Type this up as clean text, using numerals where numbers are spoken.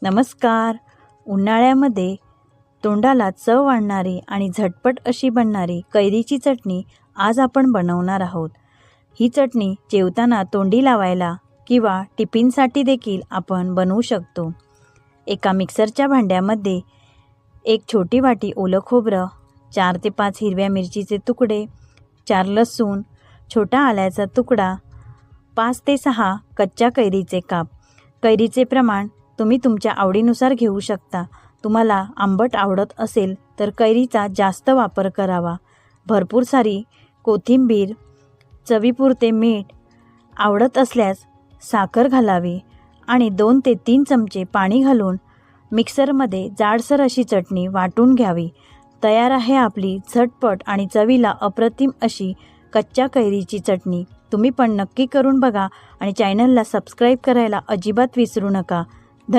नमस्कार. उन्हाळ्यामध्ये तोंडाला चव आणणारी आणि झटपट अशी बनणारी कैरीची चटणी आज आपण बनवणार आहोत. ही चटणी जेवताना तोंडी लावायला किंवा टिफिनसाठी देखील आपण बनवू शकतो. एका मिक्सरच्या भांड्यामध्ये एक छोटी वाटी ओलं खोबरं, 4 ते 5 हिरव्या मिरचीचे तुकडे, 4 लसूण, छोटा आल्याचा तुकडा, 5 ते 6 कच्च्या कैरीचे काप. कैरीचे प्रमाण तुम्ही तुमच्या आवडीनुसार घेऊ शकता. तुम्हाला आंबट आवडत असेल तर कैरीचा जास्त वापर करावा. भरपूर सारी कोथिंबीर, चवीपुरते मीठ, आवडत असल्यास साखर घालावी आणि 2 ते 3 चमचे पाणी घालून मिक्सरमध्ये जाडसर अशी चटणी वाटून घ्यावी. तयार आहे आपली झटपट आणि चवीला अप्रतिम अशी कच्च्या कैरीची चटणी. तुम्ही पण नक्की करून बघा आणि चॅनलला सबस्क्राईब करायला अजिबात विसरू नका.